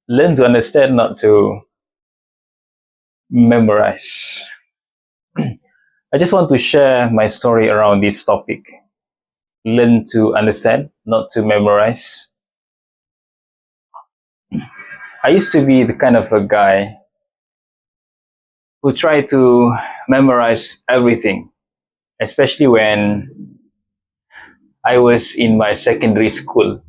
Learn to understand, not to memorize. I just want to share my story around this topic. Learn to understand, not to memorize. I used to be the kind of a guy who tried to memorize everything, especially when I was in my secondary school.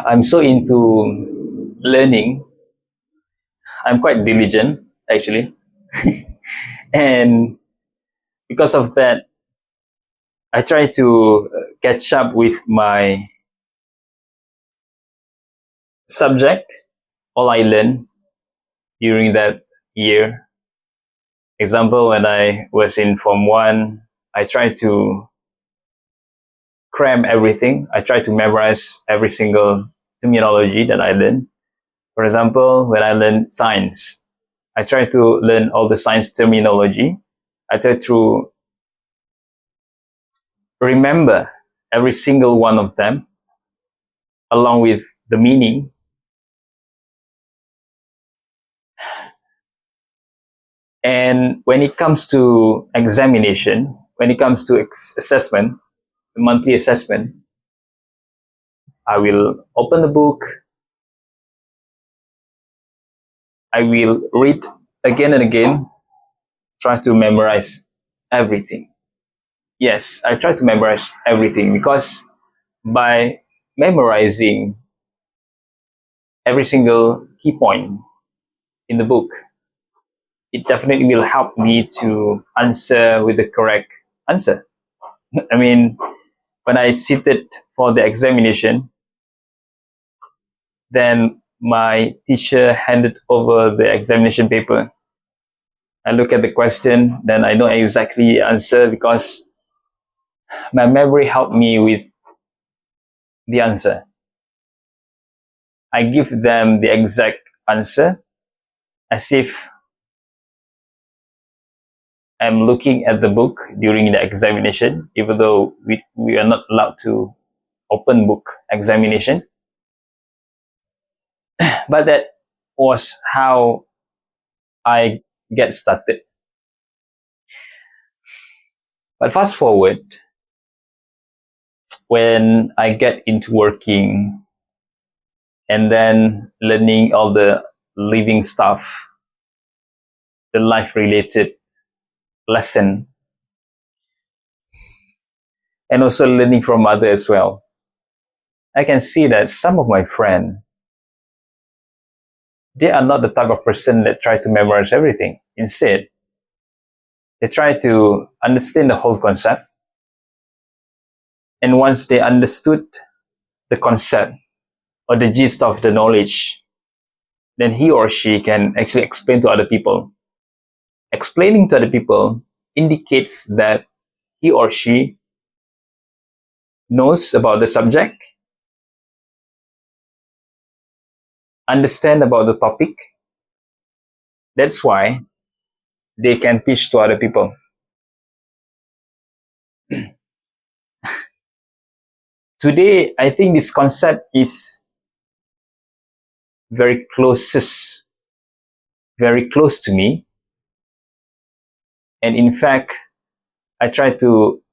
I'm so into learning. I'm quite diligent, actually. And because of that, I try to catch up with my subject, all I learned during that year. Example, when I was in Form 1, I tried to cram everything. I tried to memorize every single terminology that I learned. For example, when I learned science, I tried to learn all the science terminology. I tried to remember every single one of them along with the meaning. And when it comes to examination, when it comes to assessment, monthly assessment, I will open the book, I will read again and again, try to memorize everything. Yes, I try to memorize everything because by memorizing every single key point in the book, it definitely will help me to answer with the correct answer. I mean, when I seated for the examination, then my teacher handed over the examination paper. I look at the question, then I know exactly the answer because my memory helped me with the answer. I give them the exact answer as if I'm looking at the book during the examination, even though we are not allowed to open book examination. But that was how I get started. But fast forward, when I get into working and then learning all the living stuff, the life related lesson, and also learning from others as well, I can see that some of my friends, they are not the type of person that try to memorize everything. Instead, they try to understand the whole concept. And once they understood the concept or the gist of the knowledge, then he or she can actually explain to other people. Explaining to other people indicates that he or she knows about the subject, understand about the topic. That's why they can teach to other people. Today, I think this concept is very close to me. And in fact, I try to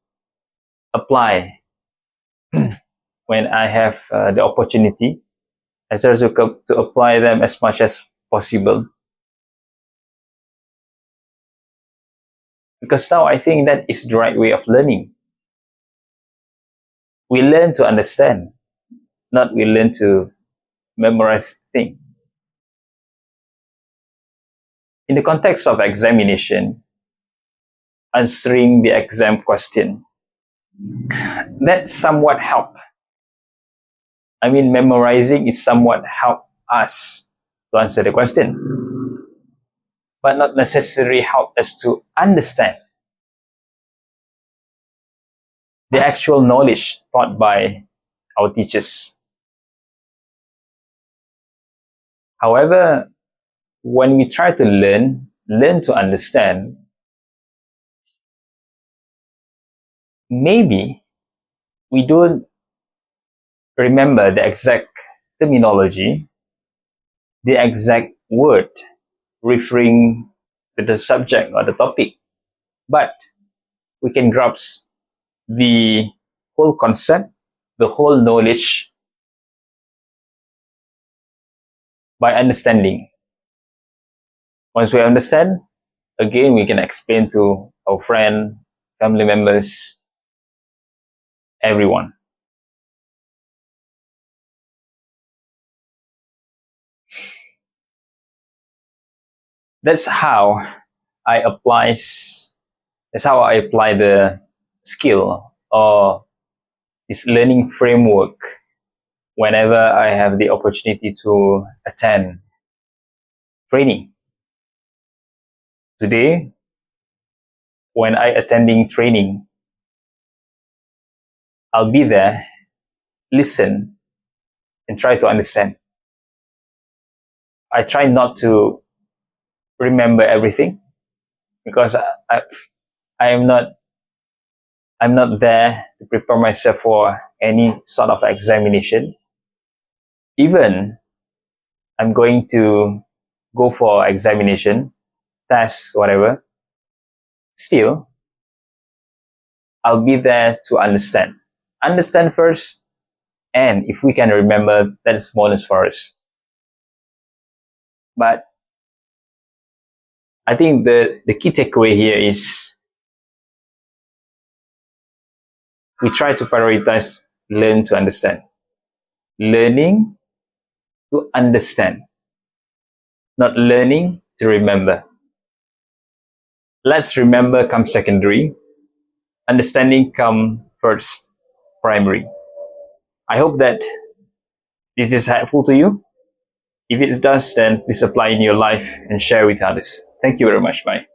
apply when I have the opportunity. I try to apply them as much as possible. Because now I think that is the right way of learning. We learn to understand, not we learn to memorize things. In the context of examination, answering the exam question, that somewhat help. I mean, memorizing is somewhat help us to answer the question, but not necessarily help us to understand the actual knowledge taught by our teachers. However, when we try to learn to understand, maybe we don't remember the exact terminology, the exact word referring to the subject or the topic, but we can grasp the whole concept, the whole knowledge by understanding. Once we understand, again, we can explain to our friend, family members, everyone. That's how I applies. That's how I apply the skill or this learning framework whenever I have the opportunity to attend training. Today, when I attending training, I'll be there, listen, and try to understand. I try not to remember everything because I am not I'm not there to prepare myself for any sort of examination. Even I'm going to go for examination, test, whatever, still I'll be there to understand. Understand first, and if we can remember, that is bonus for us. But I think the key takeaway here is we try to prioritize learn to understand. Learning to understand, not learning to remember. Let's remember come secondary, understanding come first, primary. I hope that this is helpful to you. If it does, then please apply in your life and share with others. Thank you very much. Bye.